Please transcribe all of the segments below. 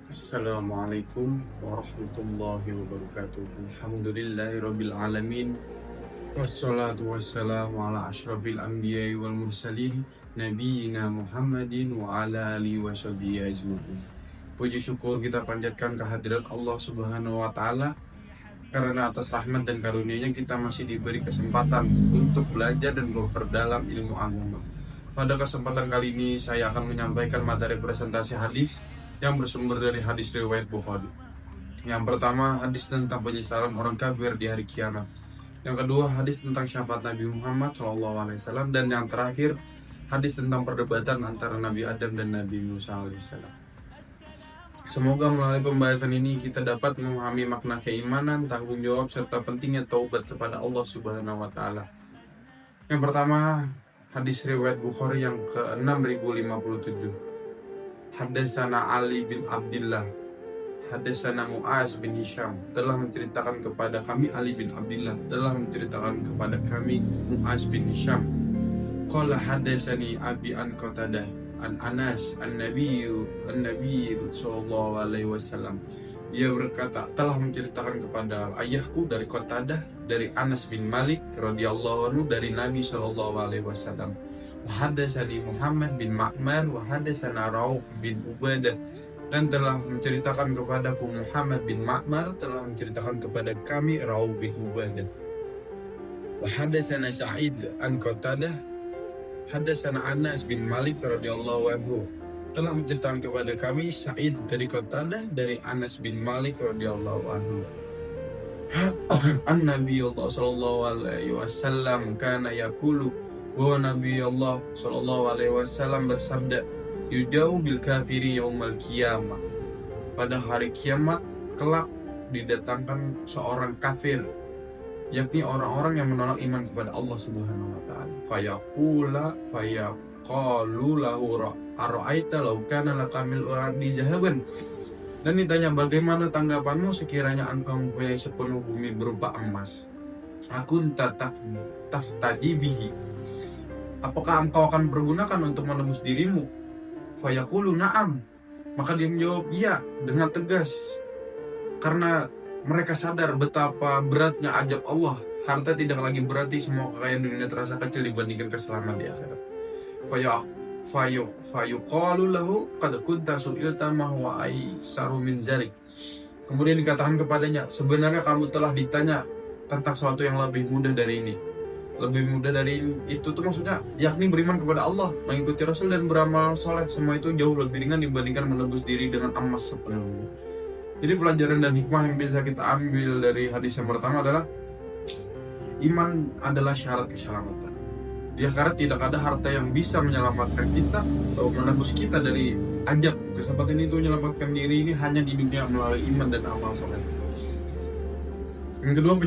Assalamualaikum warahmatullahi wabarakatuh. Alhamdulillahirabbil alamin. Wassalatu wassalamu ala asyrafil anbiya'i wal mursalin nabiyina Muhammadin wa ala alihi washabihi ajmain. Puji syukur kita panjatkan kehadirat Allah Subhanahu wa taala karena atas rahmat dan karunia-Nya kita masih diberi kesempatan untuk belajar dan memperdalam ilmu agama. Pada kesempatan kali ini saya akan menyampaikan materi presentasi hadis yang bersumber dari hadis riwayat Bukhari. Yang pertama, hadis tentang penyesalan orang kafir di hari kiamat. Yang kedua, hadis tentang syafaat Nabi Muhammad SAW. Dan yang terakhir, hadis tentang perdebatan antara Nabi Adam dan Nabi Musa AS. Semoga melalui pembahasan ini kita dapat memahami makna keimanan, tanggung jawab, serta pentingnya taubat kepada Allah Subhanahu wa Ta'ala. Yang pertama, hadis riwayat Bukhari yang ke-6057. Hadatsana Ali bin Abdullah, hadatsana Muaz bin Hisham telah menceritakan kepada kami, Ali bin Abdullah telah menceritakan kepada kami Muaz bin Hisham. Qala hadatsani Abi an Qatadah an Anas an-Nabiyyu sallallahu alaihi wasallam. Dia berkata, telah menceritakan kepada ayahku dari Qatadah dari Anas bin Malik radhiyallahu anhu dari Nabi sallallahu alaihi wasallam. Hadatsani Muhammad bin Ma'mar wa hadatsana Rauf bin Ubadah, dan telah menceritakan kepadaku Muhammad bin Ma'mar telah menceritakan kepada kami Rauf bin Ubadah. Wa hadatsana Sa'id an Qatadah hadatsana Anas bin Malik radhiyallahu anhu, telah menceritakan kepada kami Sa'id dari Qatadah dari Anas bin Malik radhiyallahu anhu. An-Nabi sallallahu alaihi wasallam kana yaqulu, bahwa Nabi Allah sallallahu alaihi wasallam bersabda, yujau bil kafiri yaumal qiyamah, pada hari kiamat kelak didatangkan seorang kafir, yakni orang-orang yang menolak iman kepada Allah Subhanahu wa taala. Fayaqalu lahu ara'aita law kana lakamil ardi zahaban, dan ditanya, bagaimana tanggapanmu sekiranya engkau mempunyai sepenuh bumi berupa emas? Akun taftadi bihi, apakah engkau akan pergunakan untuk menebus dirimu? Fayaqulu na'am, maka dia menjawab iya dengan tegas, karena mereka sadar betapa beratnya ajab Allah. Harta tidak lagi berarti, semua kekayaan dunia terasa kecil dibandingkan keselamatan di akhirat. Fayuqalu lahu qad kunta su'ilta ma huwa aisaru min zalik, kemudian dikatakan kepadanya, sebenarnya kamu telah ditanya tentang sesuatu yang lebih mudah dari ini. Lebih mudah dari itu tuh maksudnya yakni beriman kepada Allah, mengikuti Rasul, dan beramal soleh. Semua itu jauh lebih ringan dibandingkan menebus diri dengan emas sepenuhnya. Jadi pelajaran dan hikmah yang bisa kita ambil dari hadis yang pertama adalah iman adalah syarat keselamatan. Di akhirat tidak ada harta yang bisa menyelamatkan kita atau menebus kita dari ajab. Kesempatan itu menyelamatkan diri ini hanya di dunia melalui iman dan amal soleh. Yang kedua,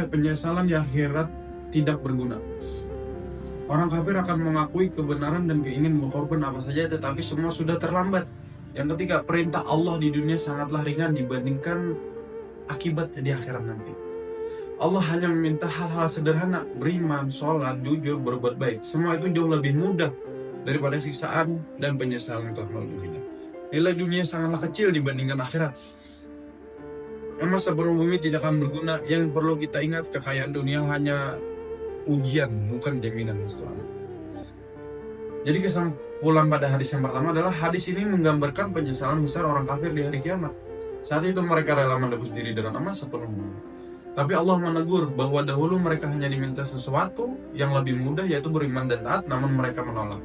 penyesalan di akhirat tidak berguna. Orang kafir akan mengakui kebenaran dan ingin berkorban apa saja, tetapi semua sudah terlambat. Yang ketiga, perintah Allah di dunia sangatlah ringan dibandingkan akibat di akhirat nanti. Allah hanya meminta hal-hal sederhana, beriman, sholat, jujur, berbuat baik. Semua itu jauh lebih mudah daripada siksaan dan penyesalan telah melalui. Nilai dunia sangatlah kecil dibandingkan akhirat. Emas sebelum bumi tidak akan berguna. Yang perlu kita ingat, kekayaan dunia hanya ujian, bukan jaminan selamat. Jadi kesimpulan pada hadis yang pertama adalah hadis ini menggambarkan penyesalan besar orang kafir di hari kiamat. Saat itu mereka rela menebus diri dengan emas sepenuhnya. Tapi Allah menegur bahwa dahulu mereka hanya diminta sesuatu yang lebih mudah, yaitu beriman dan taat, namun mereka menolak.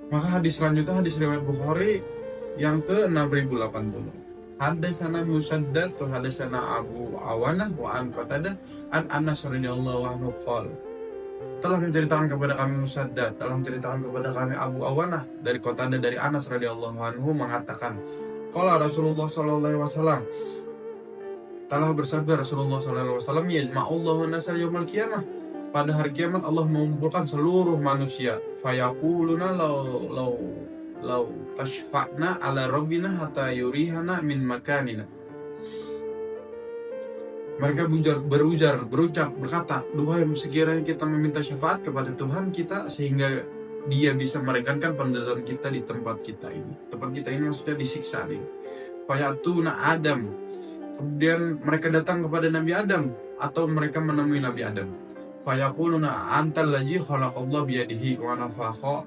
Maka hadis selanjutnya, hadis riwayat Bukhari yang ke-6080. Hadatsana Musaddad wa hadatsana Abu Awanah wa an Qatadah an Anas radhiyallahu anhu qala, telah menceritakan kepada kami Musaddad, telah menceritakan kepada kami Abu Awanah dari Qatadah dari Anas radhiyallahu anhu mengatakan, qala Rasulullah sallallahu alaihi wasallam, telah bersabda Rasulullah sallallahu alaihi wasallam, yajma'ullahu an-nasa yaumil qiyamah, pada hari kiamat Allah mengumpulkan seluruh manusia. Fayaquluna law tashfa'na ala rabbina hatta yurihana min makanina, mereka berkata, duhai, sekiranya kita meminta syafaat kepada Tuhan kita sehingga Dia bisa meringankan penderitaan kita di tempat kita ini. Tempat kita ini maksudnya disiksa nih. fayatuna Adam. Kemudian mereka datang kepada Nabi Adam atau mereka menemui Nabi Adam. Fayaquluna antal ladzi khalaqallahu biyadihi wa nafakha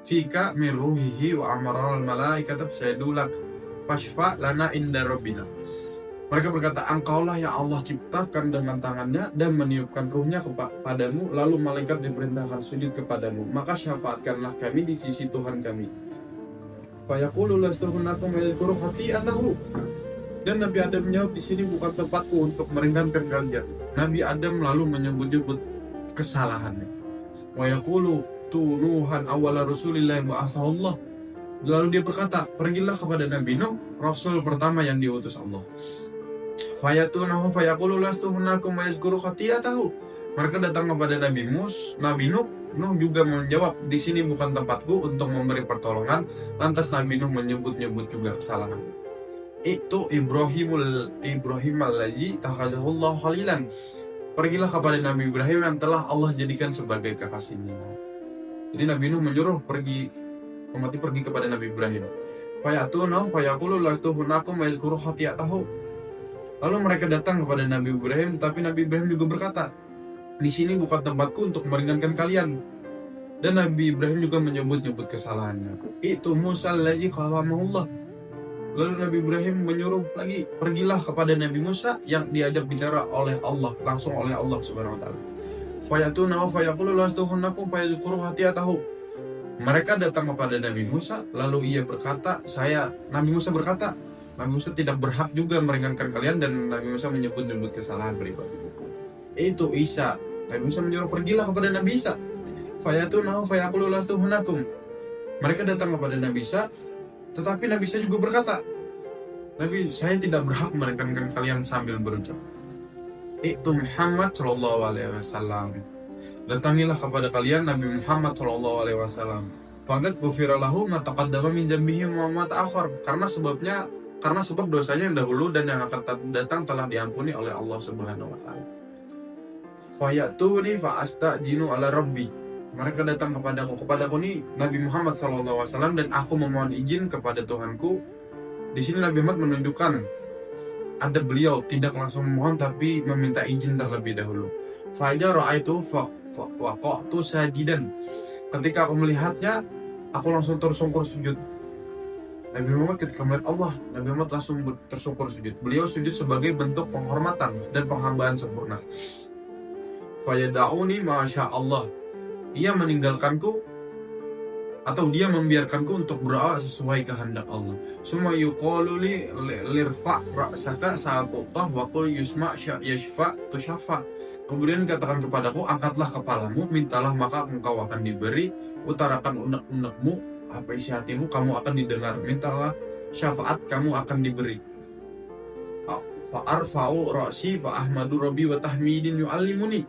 fika min ruhihi wa amara al malaikata fasajudulak fashfa lana inda rabbina. Mereka berkata, engkaulah yang Allah ciptakan dengan tangannya dan meniupkan ruhnya kepadamu, lalu malaikat diperintahkan sujud kepadamu, maka syafaatkanlah kami di sisi Tuhan kami. Fayaqulu lastuhunakum yadhkuru khati'atahu. Dan Nabi Adam menjawab, di sini bukan tempatku untuk meringankan kalian. Nabi Adam lalu menyebut-nyebut kesalahannya. Wa yaqulu tunuhan awwala Rasulillah ba'athallah. Lalu dia berkata, pergilah kepada Nabi Nuh, Rasul pertama yang diutus Allah. Fayatunahu fayaqulu lastuhunakum yazkuru khati'atahu. Mereka datang kepada Nabi Nuh. Nuh juga menjawab, di sini bukan tempatku untuk memberi pertolongan. Lantas Nabi Nuh menyebut-nyebut juga kesalahan. Itu Ibrahim allazi takhadahullahu khalilan. Pergilah kepada Nabi Ibrahim yang telah Allah jadikan sebagai kekasihnya. Jadi Nabi Nuh menyuruh umat pergi kepada Nabi Ibrahim. Fayatunahu fayaqulu lastuhunakum yazkuru khati'atahu. Lalu mereka datang kepada Nabi Ibrahim, tapi Nabi Ibrahim juga berkata, di sini bukan tempatku untuk meringankan kalian. Dan Nabi Ibrahim juga menyebut-nyebut kesalahannya. Itu Musa allazi kalamahullah. Lalu Nabi Ibrahim menyuruh lagi, pergilah kepada Nabi Musa yang diajak bicara oleh Allah, langsung oleh Allah Subhanahu wa taala. Fayatunahu fayaqulu lastuhunakum fayadhkuru khati'atahu. Mereka datang kepada Nabi Musa, lalu Nabi Musa berkata, Nabi Musa tidak berhak juga meringankan kalian, dan Nabi Musa menyebut-nyebut kesalahan pribadi. Itu Isa. Nabi Musa menyuruh, pergilah kepada Nabi Isa. Fayatunahu fayaqulu lastuhunakum. Mereka datang kepada Nabi Isa, tetapi Nabi Isa juga berkata, saya tidak berhak meringankan kalian, sambil berucap, itu Muhammad sallallahu alaihi wasallam. Datangilah kepada kalian Nabi Muhammad sallallahu alaihi wasallam. Faqad ghufira lahu ma taqaddama min dzambihi wa ma ta'akhkhar. Karena sebab dosanya yang dahulu dan yang akan datang telah diampuni oleh Allah Subhanahu wa taala. Fayatuni fa astajinu ala rabbi. Mereka datang kepadaku ini Nabi Muhammad sallallahu alaihi wasallam, dan aku memohon izin kepada Tuhanku. Di sini Nabi Muhammad menunjukkan ada beliau tidak langsung memohon tapi meminta izin terlebih dahulu. Fajar ra'aitu waqa'tu sajidan. Ketika aku melihatnya, aku langsung tersungkur sujud. Nabi Muhammad ketika melihat Allah, Nabi Muhammad langsung tersungkur sujud. Beliau sujud sebagai bentuk penghormatan dan penghambaan sempurna. Fayada'uni masya Allah. Ia meninggalkanku atau dia membiarkanku untuk berdoa sesuai kehendak Allah. Summa yuqalu li lirfa' ra'saka sa'atullah wa qul yusma' yashfa' tushaffa. Kemudian katakan kepadaku, angkatlah kepalamu, mintalah maka engkau akan diberi, utarakan unek-unekmu, apa isi hatimu, kamu akan didengar, mintalah syafaat, kamu akan diberi. Fa'arfa'u ra'si fa'ahmadu rabbi wa tahmidin yu'allimuni.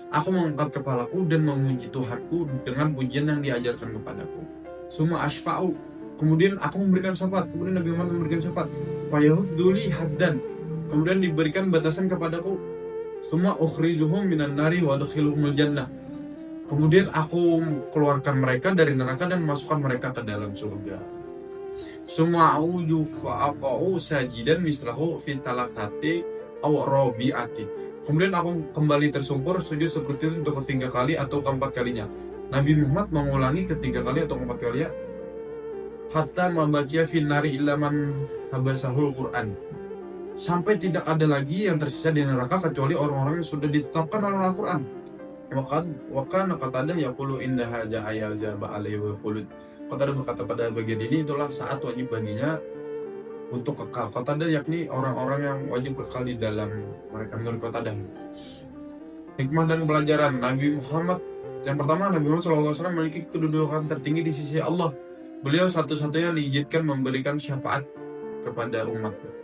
Aku mengangkat kepalaku dan memuji Tuhanku dengan pujian yang diajarkan kepadaku. Summa ashfa'u. Kemudian aku memberikan syafaat, kemudian Nabi Muhammad memberikan syafaat. Fayahudduli haddan. Kemudian diberikan batasan kepadaku. Summa ukhrijuhum minan nari wa adkhiluhumul jannah. Kemudian aku keluarkan mereka dari neraka dan masukkan mereka ke dalam surga. Summa a'udzu fa'aqa'u sajidan mislahu fi talaqati aw rabi'ati. Kemudian aku kembali tersungkur sujud seperti itu untuk ketiga kali atau keempat kalinya. Nabi Muhammad mengulangi ketiga kali atau keempat kali, hatta mabaqiya fin nari illa man habasahul Quran. Sampai tidak ada lagi yang tersisa di neraka kecuali orang-orang yang sudah ditetapkan oleh Al-Quran. Wa kana Qatadah yaqulu inna hadza ayazaba alaihi wa khulud. Qatadah berkata, pada bagian ini itulah saat wajib baginya untuk kekal. Qatadah yakni orang-orang yang wajib kekal di dalam mereka, menurut Qatadah. Hikmah dan pelajaran Nabi Muhammad. Yang pertama, Nabi Muhammad SAW memiliki kedudukan tertinggi di sisi Allah. Beliau satu-satunya diizinkan memberikan syafaat kepada umatnya.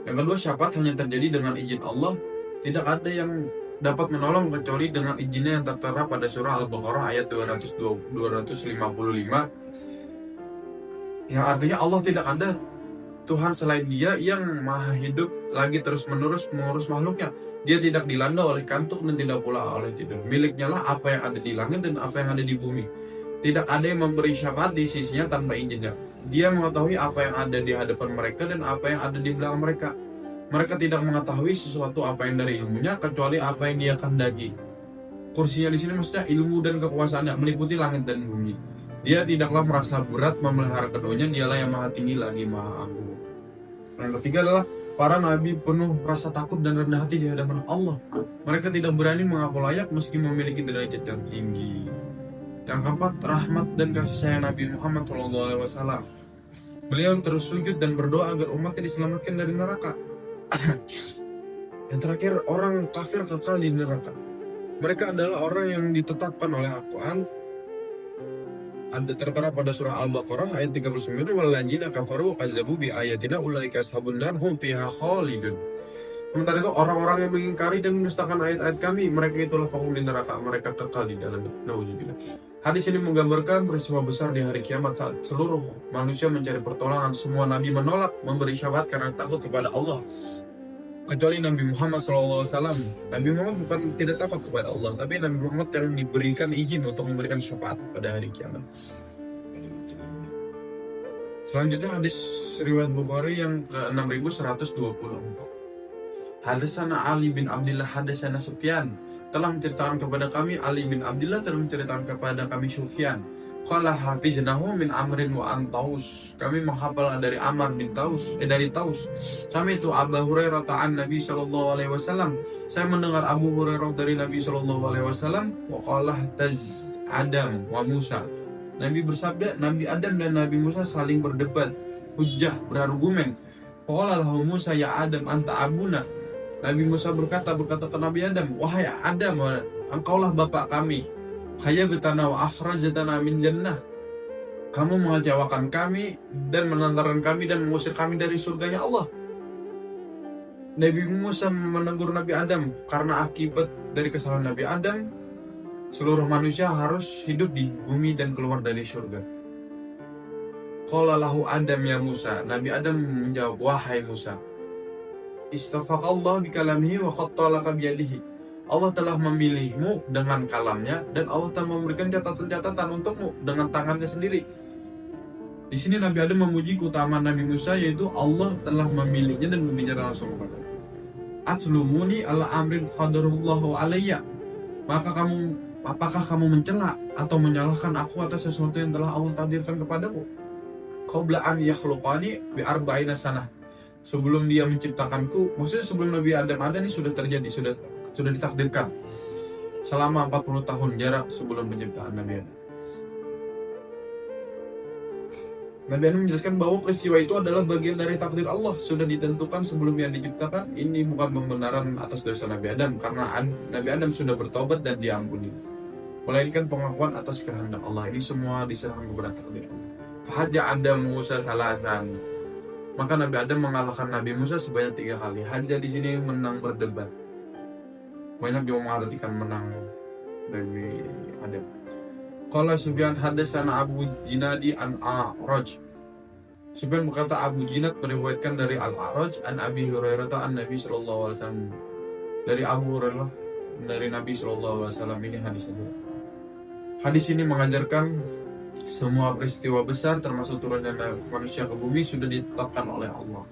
Yang kedua, syafaat hanya terjadi dengan izin Allah. Tidak ada yang dapat menolong kecuali dengan izinnya yang tertera pada surah Al-Baqarah ayat 255, yang artinya Allah tidak ada Tuhan selain Dia yang maha hidup lagi terus-menerus mengurus makhluknya. Dia tidak dilanda oleh kantuk dan tidak pula oleh tidur. Miliknya lah apa yang ada di langit dan apa yang ada di bumi. Tidak ada yang memberi syafaat di sisinya tanpa izinnya. Dia mengetahui apa yang ada di hadapan mereka dan apa yang ada di belakang mereka. Mereka tidak mengetahui sesuatu apa yang dari ilmunya kecuali apa yang dia kehendaki. Kursinya di sini maksudnya ilmu dan kekuasaannya meliputi langit dan bumi. Dia tidaklah merasa berat memelihara keduanya, dialah yang maha tinggi lagi maha agung. Yang ketiga adalah para nabi penuh rasa takut dan rendah hati di hadapan Allah. Mereka tidak berani mengaku layak meski memiliki derajat yang tinggi. Yang keempat, rahmat dan kasih sayang Nabi Muhammad SAW. Beliau terus sujud dan berdoa agar umatnya diselamatkan dari neraka. Yang terakhir, orang kafir kekal di neraka. Mereka adalah orang yang ditetapkan oleh Al-Quran. Ada tertera pada surah Al-Baqarah ayat 39, walladzina kafaru kazzabu bi ayatina ulaika ashabun nar hum fiha khalidun. Sementara itu orang-orang yang mengingkari dan mendustakan ayat-ayat kami, mereka itulah penghuni neraka, mereka kekal di dalamnya. Nauzubillah. Hadis ini menggambarkan peristiwa besar di hari kiamat saat seluruh manusia mencari pertolongan. Semua nabi menolak memberi syafaat karena takut kepada Allah, kecuali Nabi Muhammad SAW. Nabi Muhammad bukan tidak takut kepada Allah, tapi Nabi Muhammad yang diberikan izin untuk memberikan syafaat pada hari kiamat. Selanjutnya hadis riwayat Bukhari yang ke-6124. Hadasana Ali bin Abdullah hadasana Sufyan, telah menceritakan kepada kami Ali bin Abdullah telah menceritakan kepada kami Sufyan. Qala hafiznahu min Amrin wa an Taus. Kami menghafal dari Amr bin Taus, dari Taus. Sama itu Abu Hurairah ta'an Nabi sallallahu alaihi wasallam. Saya mendengar Abu Hurairah dari Nabi sallallahu alaihi wasallam, wa qala taz Adam wa Musa. Nabi bersabda, Nabi Adam dan Nabi Musa saling berdebat, hujjah, berargumen. Qala lahu Musa ya Adam anta abuna. Nabi Musa berkata ke Nabi Adam, wahai Adam, engkaulah bapak kami. Khayyabtana wa akhrajtana min jannah. Kamu mengecewakan kami dan menantarkan kami dan mengusir kami dari surganya Allah. Nabi Musa menegur Nabi Adam karena akibat dari kesalahan Nabi Adam, seluruh manusia harus hidup di bumi dan keluar dari surga. Qala lahu Adam ya Musa. Nabi Adam menjawab, wahai Musa, istafaqallahu bikalamihi wa khattalaka biyadihi. Allah telah memilihmu dengan kalamnya dan Allah telah memberikan catatan-catatan untukmu dengan tangannya sendiri. Di sini Nabi Adam memuji keutamaan Nabi Musa, yaitu Allah telah memilihnya dan berbicara langsung kepada. Atlumuni ala amrin qadarullahu alayya. Apakah kamu mencela atau menyalahkan aku atas sesuatu yang telah Allah takdirkan kepadamu? Qabla an yakhluqani bi arba'ina sanah. Sebelum dia menciptakanku, maksudnya sebelum Nabi Adam ada nih sudah terjadi, sudah ditakdirkan selama 40 tahun jarak sebelum penciptaan Nabi Adam. Nabi Adam menjelaskan bahwa peristiwa itu adalah bagian dari takdir Allah, sudah ditentukan sebelum dia diciptakan. Ini bukan pembenaran atas dosa Nabi Adam karena Nabi Adam sudah bertobat dan diampuni, melainkan pengakuan atas kehendak Allah. Ini semua diserahkan kepada takdir Allah. Fahaja Adam Musa salatan. Maka Nabi Adam mengalahkan Nabi Musa sebanyak 3 kali. Haja di sini menang berdebat. Banyak yang mengartikan menang Nabi Adam. Qala Sufyan hadasana Abu Jinadi an A'raj. Sufyan berkata Abu Jinad meriwayatkan dari Al-A'raj an Abi Hurairah an Nabi sallallahu alaihi wasallam. Dari Abu Hurairah dari Nabi sallallahu alaihi wasallam. Ini hadisnya. Hadis ini mengajarkan semua peristiwa besar termasuk turunnya manusia ke bumi sudah ditetapkan oleh Allah.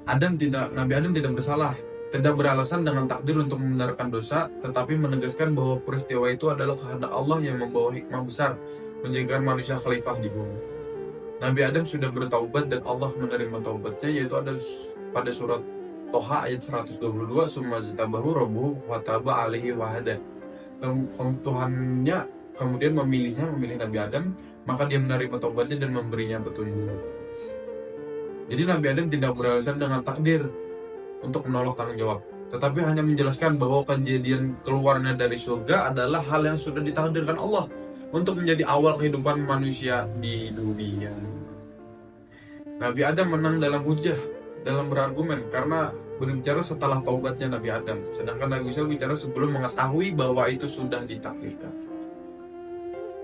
Nabi Adam tidak bersalah, tidak beralasan dengan takdir untuk membenarkan dosa, tetapi menegaskan bahwa peristiwa itu adalah kehendak Allah yang membawa hikmah besar menjadikan manusia khalifah di bumi. Nabi Adam sudah bertaubat dan Allah menerima taubatnya, yaitu ada pada surat Toha ayat 122, summa jtabahu rabbuhu wa taba alaihi wa hada. Tuhannya kemudian memilih Nabi Adam, maka dia menerima taubatnya dan memberinya petunjuk. Jadi Nabi Adam tidak beralasan dengan takdir untuk menolak tanggung jawab, tetapi hanya menjelaskan bahwa kejadian keluarnya dari surga adalah hal yang sudah ditakdirkan Allah untuk menjadi awal kehidupan manusia di dunia. Nabi Adam menang dalam hujjah, dalam berargumen, karena berbicara setelah taubatnya Nabi Adam, sedangkan Nabi Musa bicara sebelum mengetahui bahwa itu sudah ditakdirkan.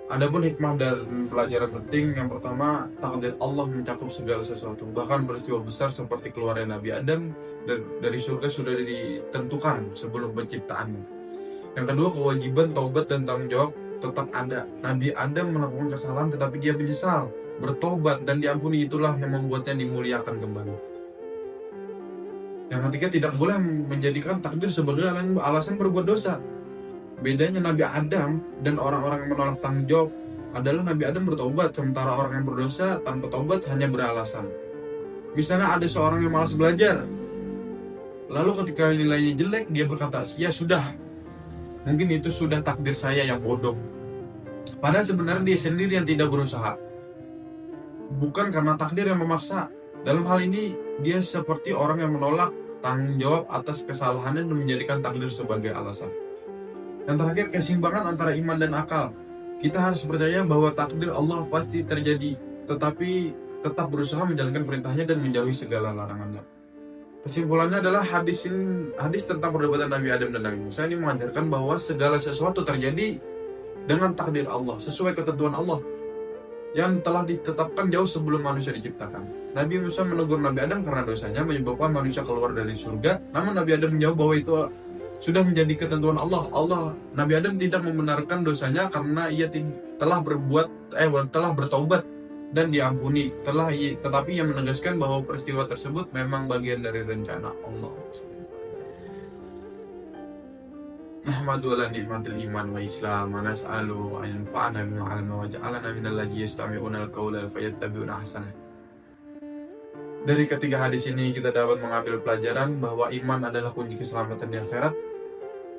Adapun hikmah dan pelajaran penting, yang pertama, takdir Allah mencakup segala sesuatu, bahkan peristiwa besar seperti keluarnya Nabi Adam dari surga sudah ditentukan sebelum penciptaannya. Yang kedua, kewajiban taubat dan tanggung jawab tetap ada. Nabi Adam melakukan kesalahan tetapi dia menyesal, bertobat dan diampuni, itulah yang membuatnya dimuliakan kembali. Yang ketiga, tidak boleh menjadikan takdir sebagai alasan berbuat dosa. Bedanya Nabi Adam dan orang-orang yang menolak tanggung jawab adalah Nabi Adam bertobat, sementara orang yang berdosa tanpa tobat hanya beralasan. Misalnya ada seorang yang malas belajar, lalu ketika nilainya jelek dia berkata, ya sudah, mungkin itu sudah takdir saya yang bodoh. Padahal sebenarnya dia sendiri yang tidak berusaha, bukan karena takdir yang memaksa. Dalam hal ini dia seperti orang yang menolak tanggung jawab atas kesalahannya dan menjadikan takdir sebagai alasan. Yang terakhir, keseimbangan antara iman dan akal. Kita harus percaya bahwa takdir Allah pasti terjadi, tetapi tetap berusaha menjalankan perintahnya dan menjauhi segala larangannya. Kesimpulannya adalah hadis tentang perdebatan Nabi Adam dan Nabi Musa ini mengajarkan bahwa segala sesuatu terjadi dengan takdir Allah, sesuai ketentuan Allah yang telah ditetapkan jauh sebelum manusia diciptakan. Nabi Musa menegur Nabi Adam karena dosanya menyebabkan manusia keluar dari surga. Namun Nabi Adam menjawab bahwa itu sudah menjadi ketentuan Allah. Nabi Adam tidak membenarkan dosanya karena ia telah bertaubat dan diampuni. Tetapi ia menegaskan bahwa peristiwa tersebut memang bagian dari rencana Allah. Nahmadu ala ni'matil iman wa islam wa nas'alu an yanfa'ana bima 'allamna wa ja'alana minal ladzina yastami'una al-qawla fayattabi'una ahsanah. Dari ketiga hadis ini kita dapat mengambil pelajaran bahwa iman adalah kunci keselamatan di akhirat.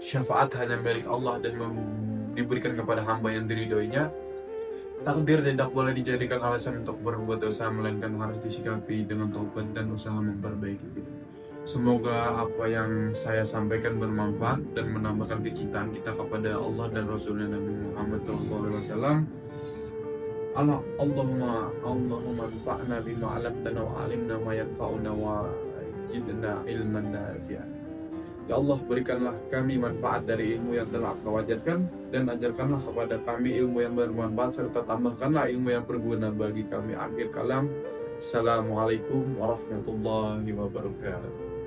Syafaat hanya milik Allah dan diberikan kepada hamba yang diridhoinya. Takdir tidak boleh dijadikan alasan untuk berbuat dosa, melainkan harus disikapi dengan taubat dan usaha memperbaiki diri. Semoga apa yang saya sampaikan bermanfaat dan menambahkan kecintaan kita kepada Allah dan Rasulnya Nabi Muhammad SAW. Allahumma anfa'na bima 'allamtana wa 'allimna ma yanfa'una wa zidna ilman nafi'an. Ya Allah, berikanlah kami manfaat dari ilmu yang telah Kau ajarkan dan ajarkanlah kepada kami ilmu yang bermanfaat serta tambahkanlah ilmu yang berguna bagi kami. Akhir kalam, Assalamualaikum warahmatullahi wabarakatuh.